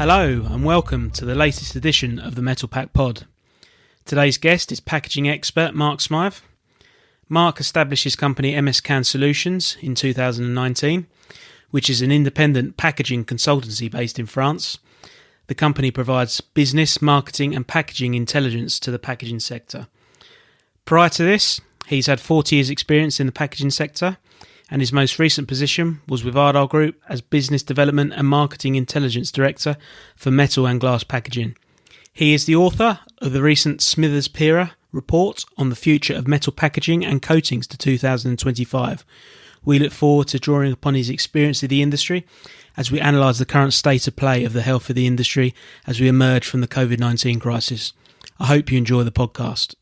Hello and welcome to the latest edition of the Metal Pack Pod. Today's guest is packaging expert Mark Smyth. Mark established his company NaCanco Solutions in 2019, which is an independent packaging consultancy based in France. The company provides business, marketing and packaging intelligence to the packaging sector. Prior to this, he's had 40 years' experience in the packaging sector, and his most recent position was with Ardagh Group as Business Development and Marketing Intelligence Director for metal and glass packaging. He is the author of the recent Smithers Pira report on the future of metal packaging and coatings to 2025. We look forward to drawing upon his experience in the industry as we analyse the current state of play of the health of the industry as we emerge from the COVID-19 crisis. I hope you enjoy the podcast.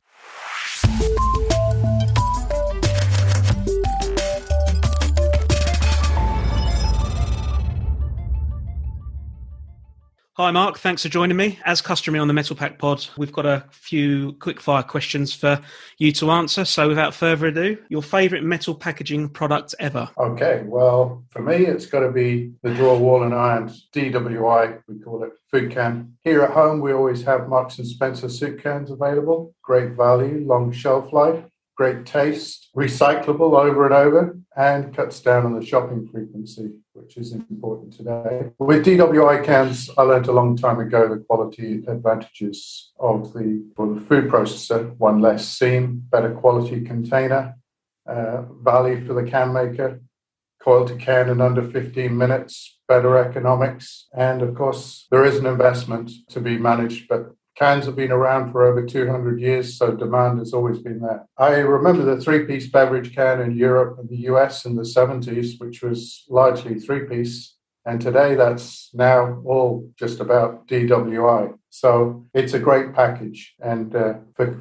Hi Mark, thanks for joining me. As customary on the Metal Pack Pod, we've got a few quick-fire questions for you to answer. So without further ado, your favourite metal packaging product ever? Okay, well, for me, it's got to be the Draw Wall and Irons, DWI, we call it, food can. Here at home, we always have Marks & Spencer soup cans available. Great value, long shelf life, great taste, recyclable over and over, and cuts down on the shopping frequency, which is important today. With DWI cans, I learned a long time ago the quality advantages of the food processor. One less seam, better quality container, value for the can maker, coil to can in under 15 minutes, better economics, and of course there is an investment to be managed, but cans have been around for over 200 years, so demand has always been there. I remember the three-piece beverage can in Europe and the US in the 70s, which was largely three-piece. And today that's now all just about DWI. So it's a great package. And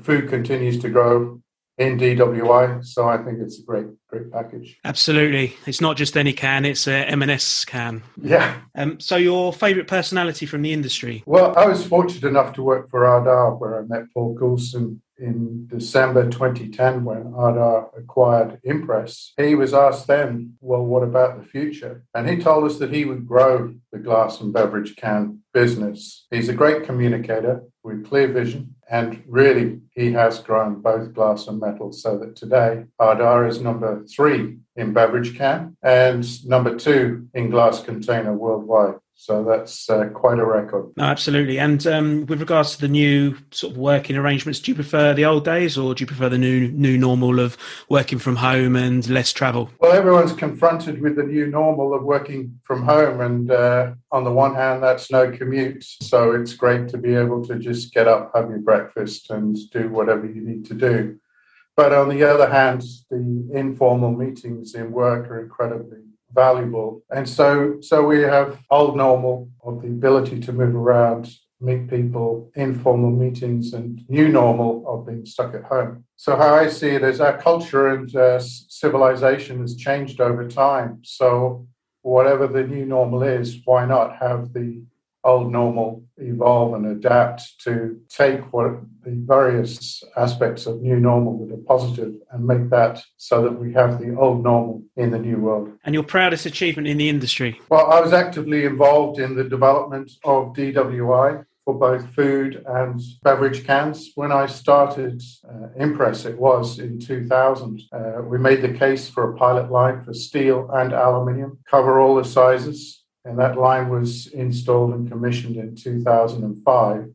food continues to grow in DWI, so I think it's a great package. Absolutely. It's not just any can, it's a M&S can. Yeah. So your favourite personality from the industry? Well, I was fortunate enough to work for Ardagh, where I met Paul Coulson in December 2010 when Ardagh acquired Impress. He was asked then, well, what about the future? And he told us that he would grow the glass and beverage can business. He's a great communicator with clear vision, and really he has grown both glass and metal so that today Ardagh is number 3 in beverage can and number 2 in glass container worldwide. So that's quite a record. No, absolutely. And with regards to the new sort of working arrangements, do you prefer the old days or do you prefer the new normal of working from home and less travel? Well, everyone's confronted with the new normal of working from home. And on the one hand, that's no commute. So it's great to be able to just get up, have your breakfast and do whatever you need to do. But on the other hand, the informal meetings in work are incredibly valuable. And so we have old normal of the ability to move around, meet people, informal meetings, and new normal of being stuck at home. So how I see it is our culture and civilization has changed over time. So whatever the new normal is, why not have the old normal evolve and adapt to take what the various aspects of new normal that are positive and make that so that we have the old normal in the new world. And your proudest achievement in the industry? Well, I was actively involved in the development of DWI for both food and beverage cans. When I started Impress, it was in 2000. We made the case for a pilot line for steel and aluminium, cover all the sizes. And that line was installed and commissioned in 2005,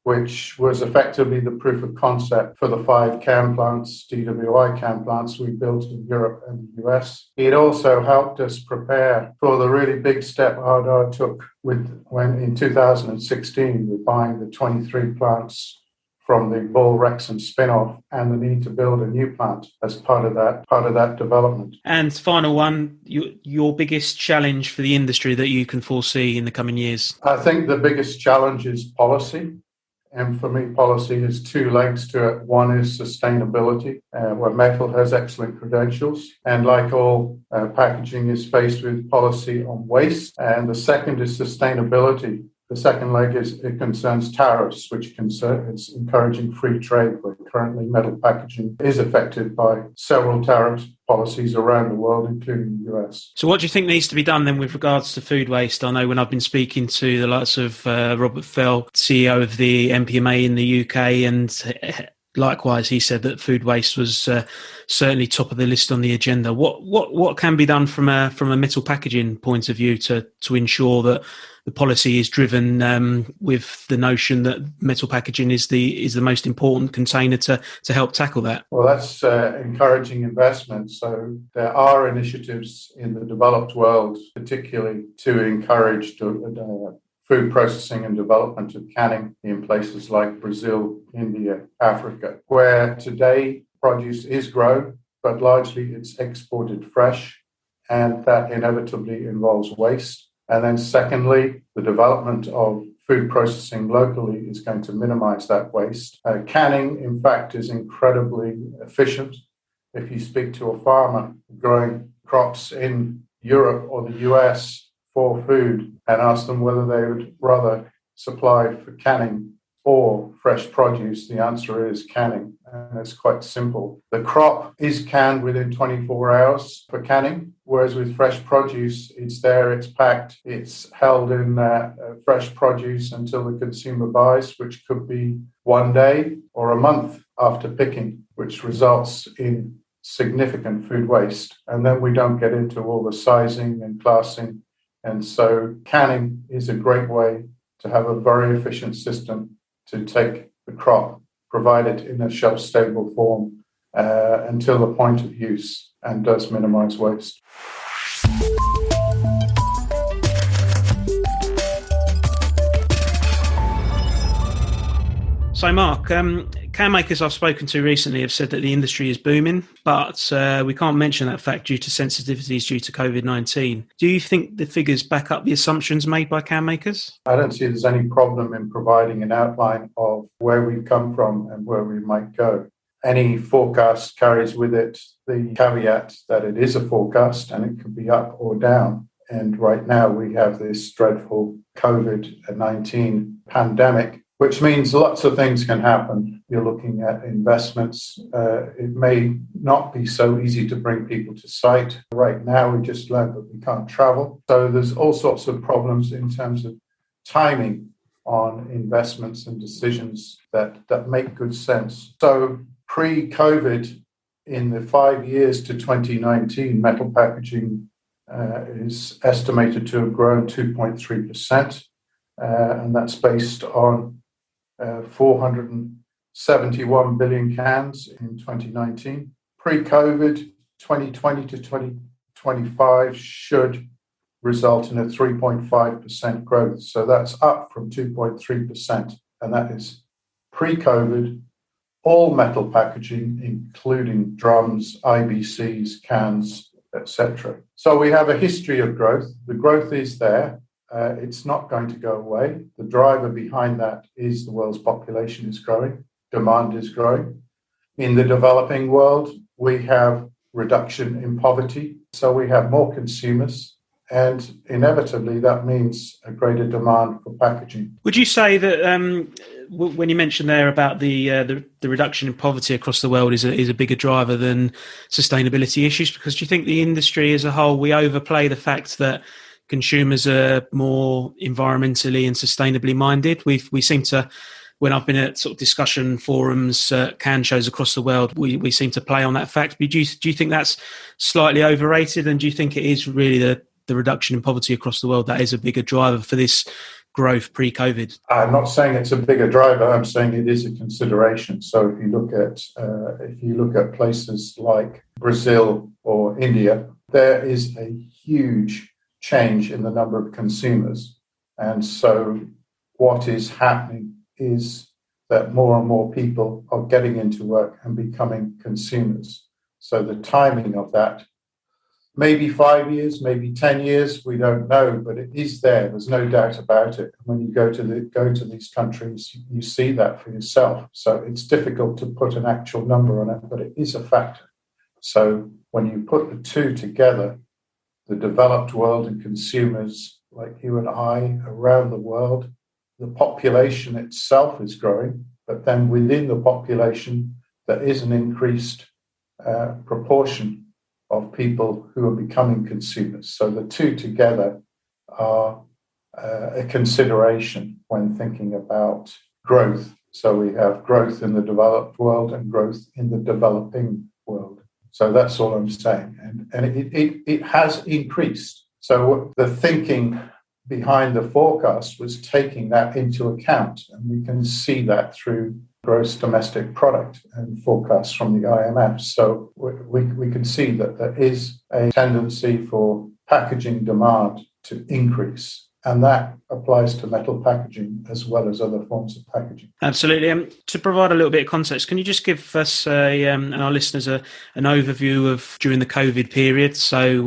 which was effectively the proof of concept for the 5 can plants, DWI can plants we built in Europe and the US. It also helped us prepare for the really big step Ardagh took when in 2016 we're buying the 23 plants from the Bull Wrexham spin-off and the need to build a new plant as part of that development. And final one, your biggest challenge for the industry that you can foresee in the coming years? I think the biggest challenge is policy. And for me, policy has 2 legs to it. One is sustainability, where metal has excellent credentials. And like all packaging is faced with policy on waste. And the second is sustainability. The second leg is it concerns tariffs, which is encouraging free trade, where currently metal packaging is affected by several tariff policies around the world, including the US. So what do you think needs to be done then with regards to food waste? I know when I've been speaking to the likes of Robert Fell, CEO of the MPMA in the UK, and likewise, he said that food waste was certainly top of the list on the agenda. What can be done from a metal packaging point of view to ensure that the policy is driven with the notion that metal packaging is the most important container to help tackle that? Well, that's encouraging investment. So there are initiatives in the developed world, particularly to encourage food processing and development of canning in places like Brazil, India, Africa, where today produce is grown, but largely it's exported fresh, and that inevitably involves waste. And then secondly, the development of food processing locally is going to minimize that waste. Canning, in fact, is incredibly efficient. If you speak to a farmer growing crops in Europe or the US for food and ask them whether they would rather supply for canning or fresh produce, the answer is canning. And it's quite simple. The crop is canned within 24 hours for canning, whereas with fresh produce, it's there, it's packed, it's held in fresh produce until the consumer buys, which could be one day or a month after picking, which results in significant food waste. And then we don't get into all the sizing and classing. And so canning is a great way to have a very efficient system to take the crop, provide it in a shelf-stable form until the point of use, and does minimize waste. So, Mark, can makers I've spoken to recently have said that the industry is booming, but we can't mention that fact due to sensitivities due to COVID-19. Do you think the figures back up the assumptions made by can makers? I don't see there's any problem in providing an outline of where we've come from and where we might go. Any forecast carries with it the caveat that it is a forecast and it can be up or down. And right now we have this dreadful COVID-19 pandemic, which means lots of things can happen. You're looking at investments. It may not be so easy to bring people to site. Right now, we just learned that we can't travel. So there's all sorts of problems in terms of timing on investments and decisions that make good sense. So pre-COVID, in the 5 years to 2019, metal packaging is estimated to have grown 2.3%. And that's based on 471 billion cans in 2019. Pre-COVID, 2020 to 2025 should result in a 3.5% growth. So that's up from 2.3%. And that is pre-COVID, all metal packaging, including drums, IBCs, cans, etc. So we have a history of growth. The growth is there. It's not going to go away. The driver behind that is the world's population is growing, demand is growing. In the developing world, we have reduction in poverty, so we have more consumers, and inevitably that means a greater demand for packaging. Would you say that when you mentioned there about the reduction in poverty across the world is a bigger driver than sustainability issues? Because do you think the industry as a whole, we overplay the fact that consumers are more environmentally and sustainably minded? We seem to, when I've been at sort of discussion forums, can shows across the world, we seem to play on that fact. But do you think that's slightly overrated? And do you think it is really the reduction in poverty across the world that is a bigger driver for this growth pre-COVID? I'm not saying it's a bigger driver. I'm saying it is a consideration. So if you look at places like Brazil or India, there is a huge change in the number of consumers. And so what is happening is that more and more people are getting into work and becoming consumers. So the timing of that, maybe 5 years, maybe 10 years, we don't know, but it is there. There's no doubt about it. When you go to these countries, you see that for yourself. So it's difficult to put an actual number on it, but it is a factor. So when you put the two together, the developed world and consumers like you and I around the world, the population itself is growing, but then within the population, there is an increased proportion of people who are becoming consumers. So the two together are a consideration when thinking about growth. So we have growth in the developed world and growth in the developing world. So that's all I'm saying. And it has increased. So the thinking behind the forecast was taking that into account. And we can see that through gross domestic product and forecasts from the IMF. So we can see that there is a tendency for packaging demand to increase. And that applies to metal packaging as well as other forms of packaging. Absolutely. To provide a little bit of context, can you just give us and our listeners an overview of during the COVID period? So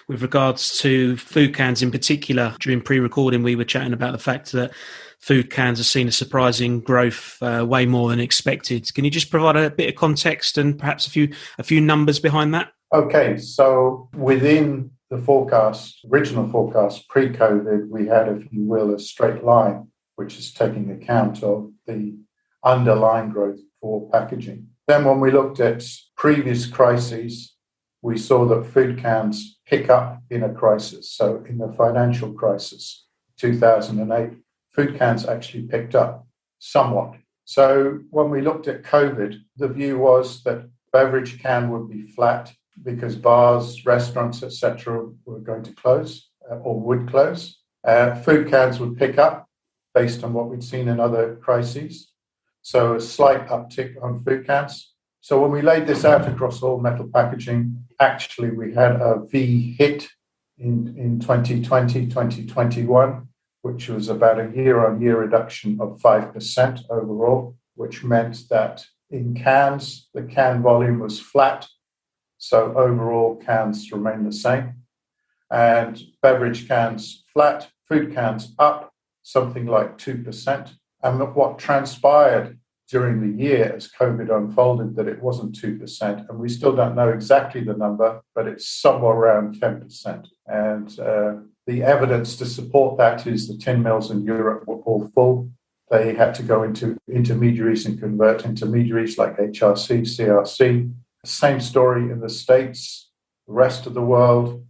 with regards to food cans in particular, during pre-recording, we were chatting about the fact that food cans have seen a surprising growth, way more than expected. Can you just provide a bit of context and perhaps a few numbers behind that? Okay, so within the forecast, original forecast, pre-COVID, we had, if you will, a straight line, which is taking account of the underlying growth for packaging. Then when we looked at previous crises, we saw that food cans pick up in a crisis. So in the financial crisis, 2008, food cans actually picked up somewhat. So when we looked at COVID, the view was that beverage can would be flat because bars, restaurants, etc., were going to close or would close. Food cans would pick up based on what we'd seen in other crises. So a slight uptick on food cans. So when we laid this out across all metal packaging, actually we had a V hit in 2020, 2021, which was about a year-on-year reduction of 5% overall, which meant that in cans, the can volume was flat. So overall, cans remain the same. And beverage cans flat, food cans up, something like 2%. And what transpired during the year as COVID unfolded, that it wasn't 2%. And we still don't know exactly the number, but it's somewhere around 10%. And the evidence to support that is the tin mills in Europe were all full. They had to go into intermediaries and convert intermediaries like HRC, CRC. Same story in the States. The rest of the world,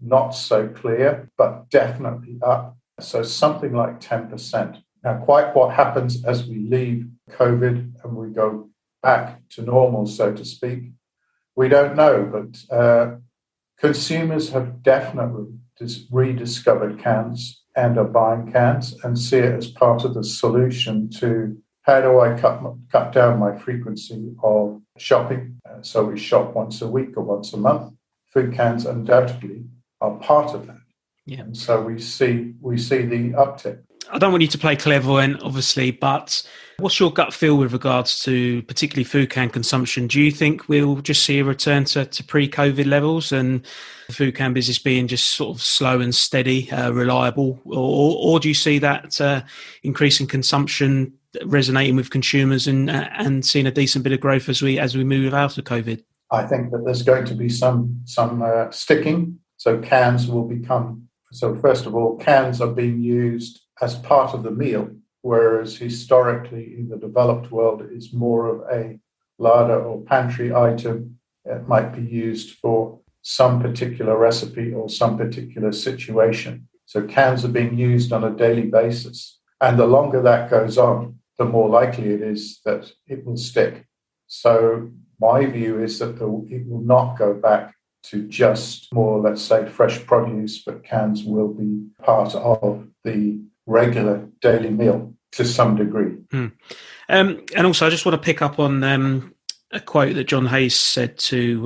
not so clear, but definitely up. So something like 10%. Now, quite what happens as we leave COVID and we go back to normal, so to speak, we don't know. But consumers have definitely rediscovered cans and are buying cans and see it as part of the solution to how do I cut down my frequency of shopping. So we shop once a week or once a month. Food cans undoubtedly are part of that. Yeah. And so we see the uptick. I don't want you to play clairvoyant, obviously, but what's your gut feel with regards to particularly food can consumption? Do you think we'll just see a return to pre-COVID levels and the food can business being just sort of slow and steady, reliable? Or do you see that increase in consumption resonating with consumers and seeing a decent bit of growth as we move out of COVID? I think that there's going to be some sticking. So cans will become... So first of all, cans are being used as part of the meal, whereas historically in the developed world it's more of a larder or pantry item. It might be used for some particular recipe or some particular situation. So cans are being used on a daily basis. And the longer that goes on, the more likely it is that it will stick. So my view is that it will not go back to just more, let's say, fresh produce, but cans will be part of the regular daily meal to some degree. And also, I just want to pick up on a quote that John Hayes said to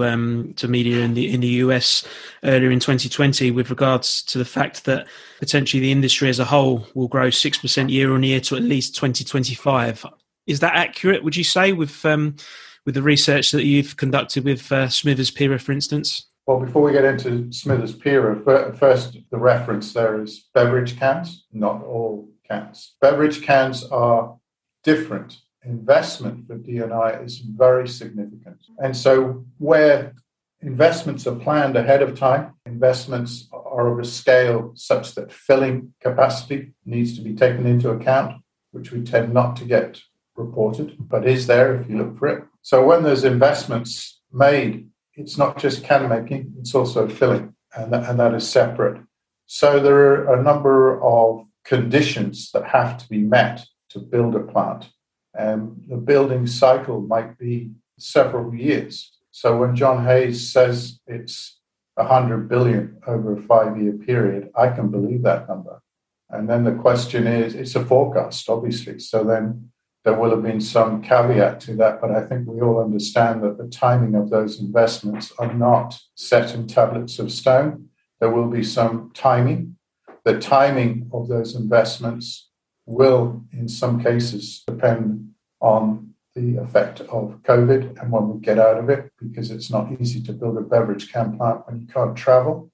media in the US earlier in 2020 with regards to the fact that potentially the industry as a whole will grow 6% year on year to at least 2025. Is that accurate, would you say, with the research that you've conducted with Smithers Pira, for instance? Well, before we get into Smithers Pira, first the reference there is beverage cans, not all cans. Beverage cans are different. Investment for D&I is very significant. And so where investments are planned ahead of time, investments are of a scale such that filling capacity needs to be taken into account, which we tend not to get reported, but is there if you look for it. So when there's investments made, it's not just can making, it's also filling, and that is separate. So there are a number of conditions that have to be met to build a plant. And the building cycle might be several years. So when John Hayes says it's 100 billion over a 5-year period, I can believe that number. And then the question is, it's a forecast, obviously. So then there will have been some caveat to that, but I think we all understand that the timing of those investments are not set in tablets of stone. There will be some timing. The timing of those investments will, in some cases, depend on the effect of COVID and when we get out of it, because it's not easy to build a beverage can plant when you can't travel.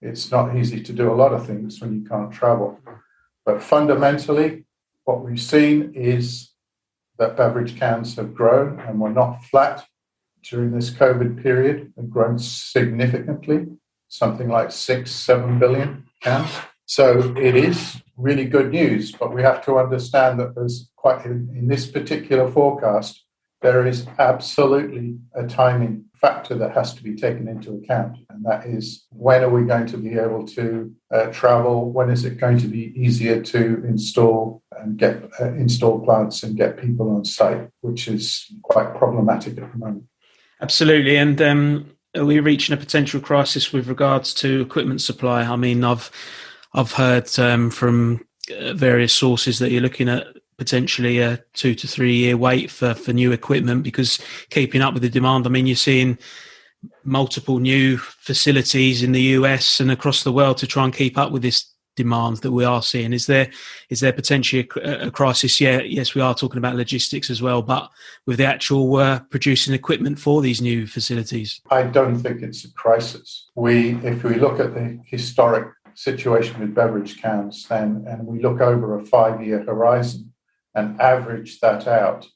It's not easy to do a lot of things when you can't travel. But fundamentally, what we've seen is that beverage cans have grown and were not flat during this COVID period, and grown significantly, something like 6-7 billion cans. So it is really good news, but we have to understand that there's quite, in this particular forecast, there is absolutely a timing factor that has to be taken into account. And that is, when are we going to be able to travel? When is it going to be easier to install and get install plants and get people on site, which is quite problematic at the moment. Absolutely. And are we reaching a potential crisis with regards to equipment supply? I mean, I've heard from various sources that you're looking at potentially a 2 to 3 year wait for new equipment, because keeping up with the demand. I mean, you're seeing multiple new facilities in the US and across the world to try and keep up with this demand that we are seeing. Is there potentially a crisis? Yeah, yes, we are talking about logistics as well, but with the actual producing equipment for these new facilities? I don't think it's a crisis. If we look at the historic situation with beverage cans, and we look over a 5-year horizon and average that out,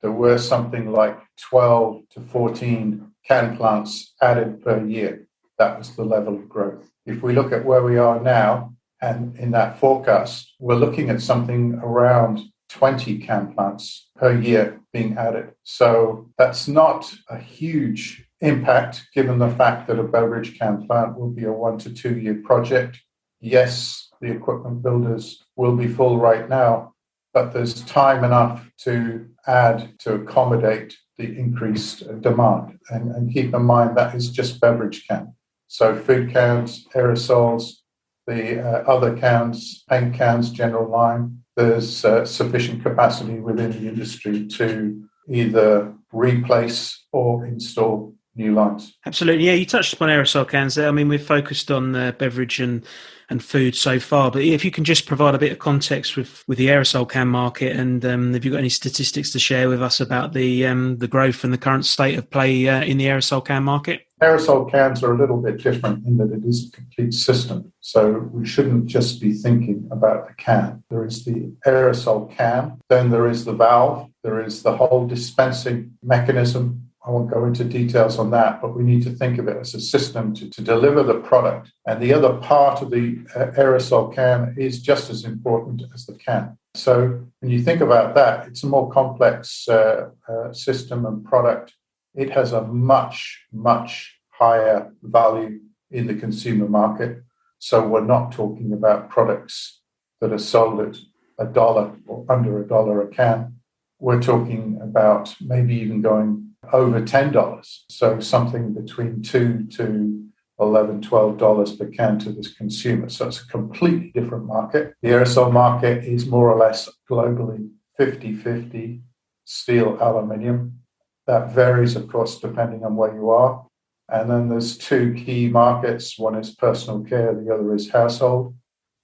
there were something like 12 to 14 can plants added per year. That was the level of growth. If we look at where we are now, and in that forecast, we're looking at something around 20 can plants per year being added. So that's not a huge impact, given the fact that a beverage can plant will be a 1 to 2 year project. Yes, the equipment builders will be full right now, but there's time enough to add to accommodate the increased demand. And keep in mind, that is just beverage can. So food cans, aerosols, the other cans, paint cans, general line, there's sufficient capacity within the industry to either replace or install new lines. Absolutely. Yeah, you touched upon aerosol cans there. I mean, we've focused on beverage and food so far, but if you can just provide a bit of context with the aerosol can market, and have you got any statistics to share with us about the growth and the current state of play in the aerosol can market? Aerosol cans are a little bit different in that it is a complete system. So we shouldn't just be thinking about the can. There is the aerosol can, then there is the valve, there is the whole dispensing mechanism. I won't go into details on that, but we need to think of it as a system to deliver the product. And the other part of the aerosol can is just as important as the can. So when you think about that, it's a more complex system and product. It has a much, much higher value in the consumer market. So we're not talking about products that are sold at $1 or under $1 a can. We're talking about maybe even going over $10. So something between $2 to $11, $12 per can to this consumer. So it's a completely different market. The aerosol market is more or less globally 50-50 steel, aluminium. That varies, of course, depending on where you are. And then there's two key markets. One is personal care, the other is household.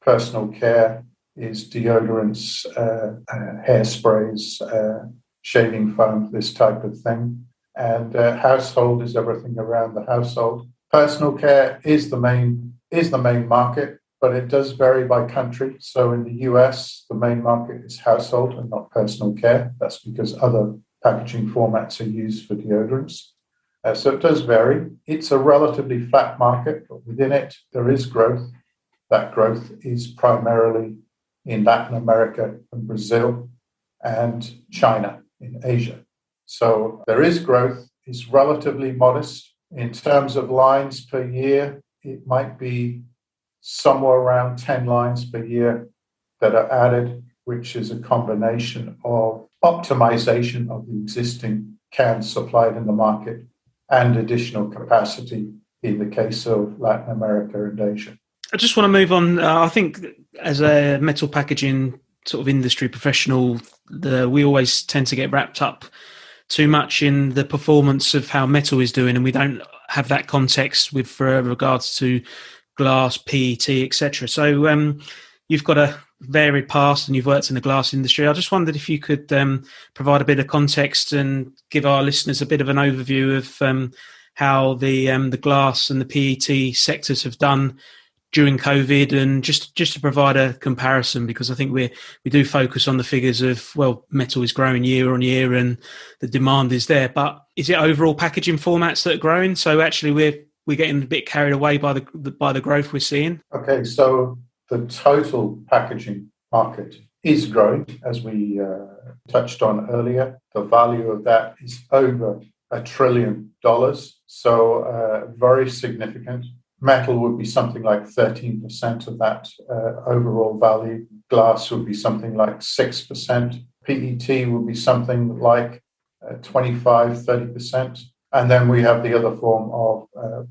Personal care is deodorants, hairsprays, shaving foam, this type of thing. And household is everything around the household. Personal care is the main market, but it does vary by country. So in the US, the main market is household and not personal care. That's because other packaging formats are used for deodorants. So it does vary. It's a relatively flat market, but within it, there is growth. That growth is primarily in Latin America and Brazil and China in Asia. So there is growth. It's relatively modest. In terms of lines per year, it might be somewhere around 10 lines per year that are added, which is a combination of optimization of the existing cans supplied in the market and additional capacity in the case of Latin America and Asia. I just want to move on. I think as a metal packaging sort of industry professional, we always tend to get wrapped up too much in the performance of how metal is doing, and we don't have that context with regards to glass, PET, etc. So you've got a varied past and you've worked in the glass industry. I just wondered if you could provide a bit of context and give our listeners a bit of an overview of how the glass and the PET sectors have done during COVID, and just to provide a comparison, because I think we do focus on the figures of, well, metal is growing year on year and the demand is there, but is it overall packaging formats that are growing? So actually we're getting a bit carried away by the growth we're seeing. Okay, so the total packaging market is growing, as we touched on earlier. The value of that is over $1 trillion, so very significant. Metal would be something like 13% of that overall value. Glass would be something like 6%. PET would be something like 25-30%. And then we have the other form of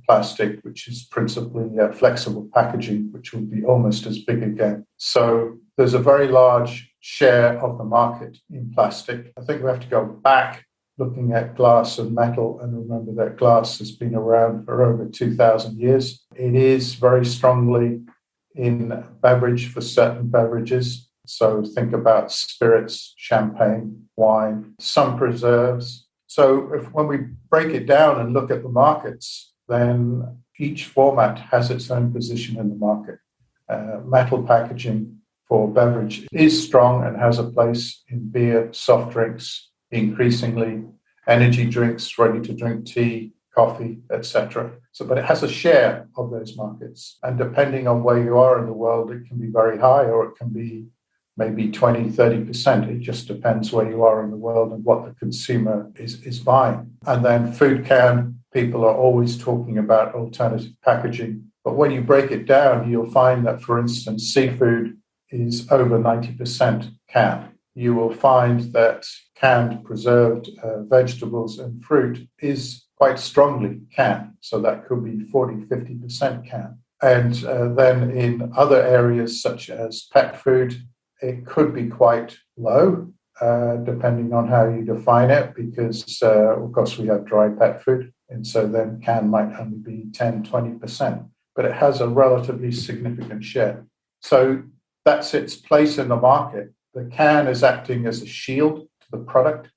plastic, which is principally flexible packaging, which would be almost as big again. So there's a very large share of the market in plastic. I think we have to go back looking at glass and metal, and remember that glass has been around for over 2,000 years. It is very strongly in beverage for certain beverages. So think about spirits, champagne, wine, some preserves. So when we break it down and look at the markets, then each format has its own position in the market. Metal packaging for beverage is strong and has a place in beer, soft drinks, increasingly energy drinks, ready-to-drink tea, coffee, etc. But it has a share of those markets. And depending on where you are in the world, it can be very high or it can be maybe 20-30%. It just depends where you are in the world and what the consumer is buying. And then food can, people are always talking about alternative packaging. But when you break it down, you'll find that, for instance, seafood is over 90% can. You will find that canned preserved vegetables and fruit is quite strongly can. So that could be 40-50% can. And then in other areas such as pet food, it could be quite low, depending on how you define it, because, of course, we have dry pet food. And so then can might only be 10-20%. But it has a relatively significant share. So that's its place in the market. The can is acting as a shield to the product.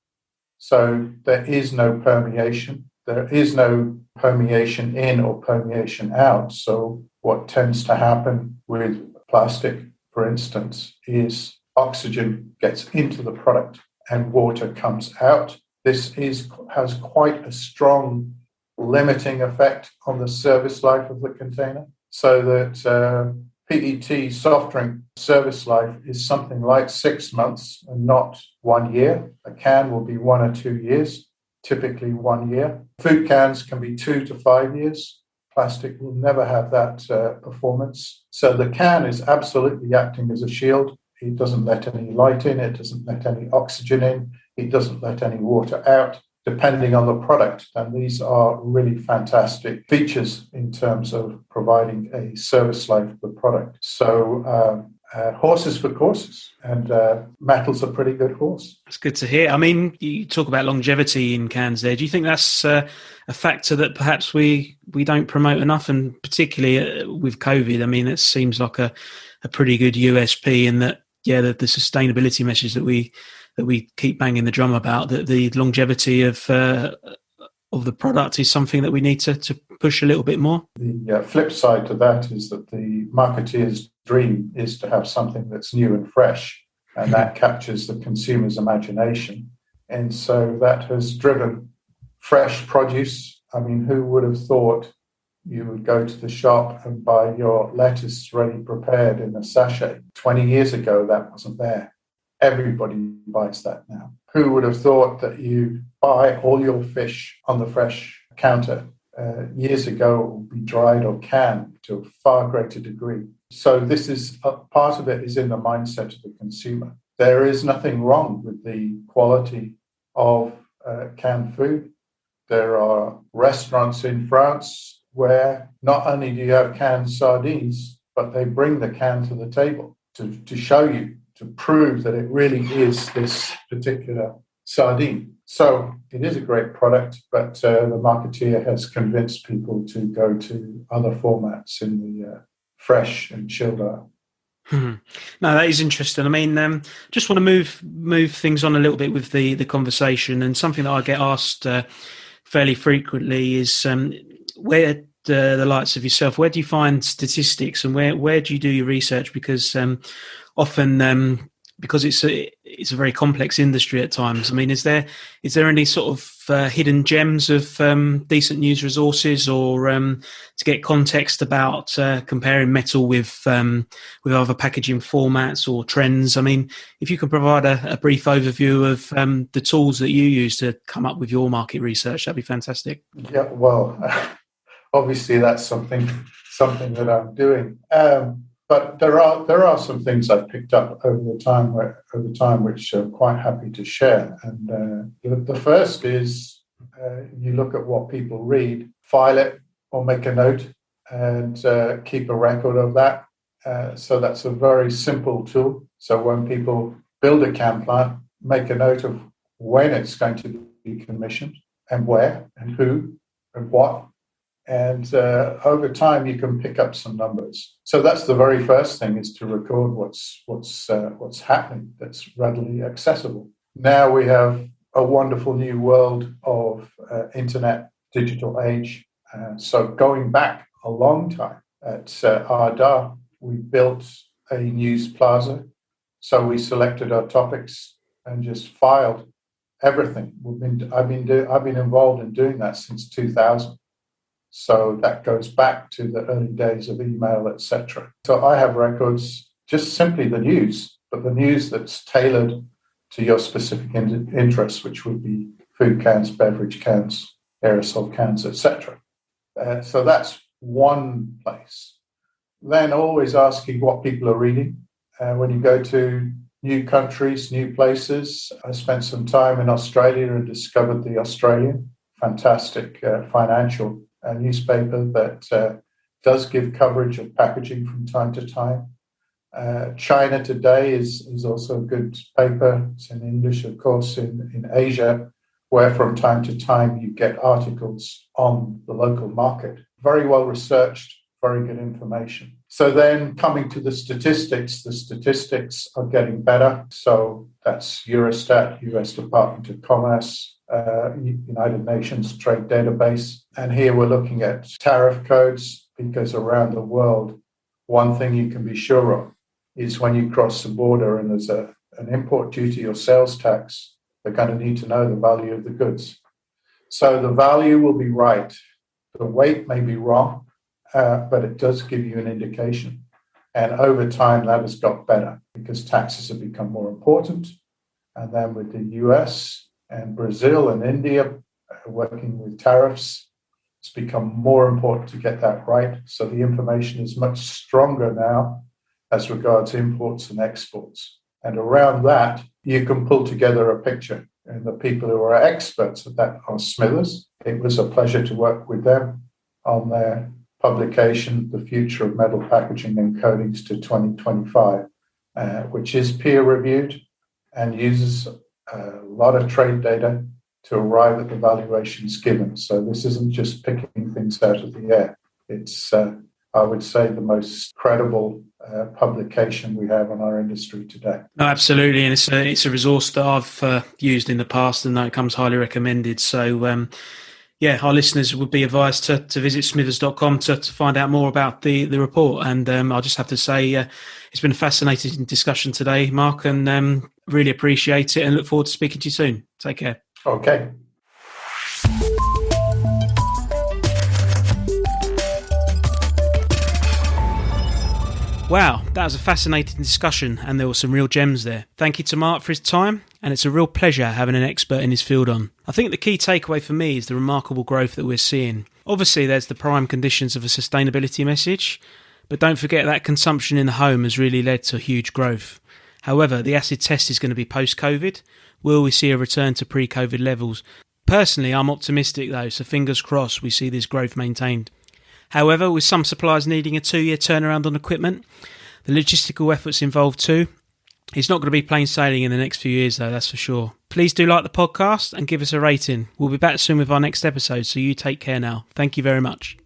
So there is no permeation. There is no permeation in or permeation out. So what tends to happen with plastic, for instance, is oxygen gets into the product and water comes out. This has quite a strong limiting effect on the service life of the container, so that PET soft drink service life is something like 6 months and not 1 year. A can will be 1 or 2 years, typically 1 year. Food cans can be 2 to 5 years. Plastic will never have that performance. So the can is absolutely acting as a shield. It doesn't let any light in. It doesn't let any oxygen in. It doesn't let any water out. Depending on the product, and these are really fantastic features in terms of providing a service life of the product. So horses for courses, and metal's a pretty good horse. That's good to hear. I mean, you talk about longevity in cans there. Do you think that's a factor that perhaps we don't promote enough, and particularly with COVID? I mean, it seems like a pretty good USP in that, yeah, the sustainability message that we keep banging the drum about, that the longevity of the product is something that we need to push a little bit more. The flip side to that is that the marketeer's dream is to have something that's new and fresh, and that captures the consumer's imagination. And so that has driven fresh produce. I mean, who would have thought you would go to the shop and buy your lettuce ready prepared in a sachet? 20 years ago, that wasn't there. Everybody buys that now. Who would have thought that you buy all your fish on the fresh counter. Years ago, it would be dried or canned to a far greater degree. So this is part of it is in the mindset of the consumer. There is nothing wrong with the quality of canned food. There are restaurants in France where not only do you have canned sardines, but they bring the can to the table to show you, to prove that it really is this particular sardine. So it is a great product, but the marketeer has convinced people to go to other formats in the fresh and chilled aisle. No, that is interesting. I mean, just want to move things on a little bit with the conversation, and something that I get asked fairly frequently is where the likes of yourself, where do you find statistics, and where do you do your research? Because often because it's a very complex industry at times. I mean, is there any sort of hidden gems of decent news resources, or to get context about comparing metal with other packaging formats or trends? I mean, if you could provide a brief overview of the tools that you use to come up with your market research, that'd be fantastic. Yeah, well, obviously that's something that I'm doing. But there are some things I've picked up over time, which I'm quite happy to share. And the first is you look at what people read, file it or make a note, and keep a record of that. So that's a very simple tool. So when people build a can plant, make a note of when it's going to be commissioned and where and who and what. And over time, you can pick up some numbers. So that's the very first thing, is to record what's happening that's readily accessible. Now we have a wonderful new world of internet, digital age. So going back a long time at Ardagh, we built a news plaza. So we selected our topics and just filed everything. I've been involved in doing that since 2000. So that goes back to the early days of email, etc. So I have records, just simply the news, but the news that's tailored to your specific interests, which would be food cans, beverage cans, aerosol cans, etc. So that's one place. Then always asking what people are reading. When you go to new countries, new places, I spent some time in Australia and discovered the Australian, fantastic financial newspaper that does give coverage of packaging from time to time. China Today is also a good paper. It's in English, of course, in Asia, where from time to time you get articles on the local market. Very well researched, very good information. So then coming to the statistics are getting better. So that's Eurostat, US Department of Commerce, United Nations Trade Database. And here we're looking at tariff codes, because around the world, one thing you can be sure of is when you cross the border and there's an import duty or sales tax, they're going to need to know the value of the goods. So the value will be right. The weight may be wrong, but it does give you an indication. And over time, that has got better because taxes have become more important. And then with the US and Brazil and India working with tariffs, it's become more important to get that right. So the information is much stronger now as regards imports and exports. And around that, you can pull together a picture. And the people who are experts at that are Smithers. It was a pleasure to work with them on their publication, The Future of Metal Packaging and Coatings to 2025, which is peer-reviewed and uses a lot of trade data to arrive at the valuations given. So this isn't just picking things out of the air. It's, I would say, the most credible publication we have in our industry today. No, absolutely, and it's a resource that I've used in the past, and that it comes highly recommended. So, our listeners would be advised to visit smithers.com to find out more about the report. And I'll just have to say it's been a fascinating discussion today, Mark, and really appreciate it and look forward to speaking to you soon. Take care. Okay. Wow, that was a fascinating discussion and there were some real gems there. Thank you to Mark for his time, and it's a real pleasure having an expert in his field on. I think the key takeaway for me is the remarkable growth that we're seeing. Obviously, there's the prime conditions of a sustainability message, but don't forget that consumption in the home has really led to huge growth. However, the acid test is going to be post-COVID. Will we see a return to pre-COVID levels? Personally, I'm optimistic though, so fingers crossed we see this growth maintained. However, with some suppliers needing a 2-year turnaround on equipment, the logistical efforts involved too, it's not going to be plain sailing in the next few years though, that's for sure. Please do like the podcast and give us a rating. We'll be back soon with our next episode, so you take care now. Thank you very much.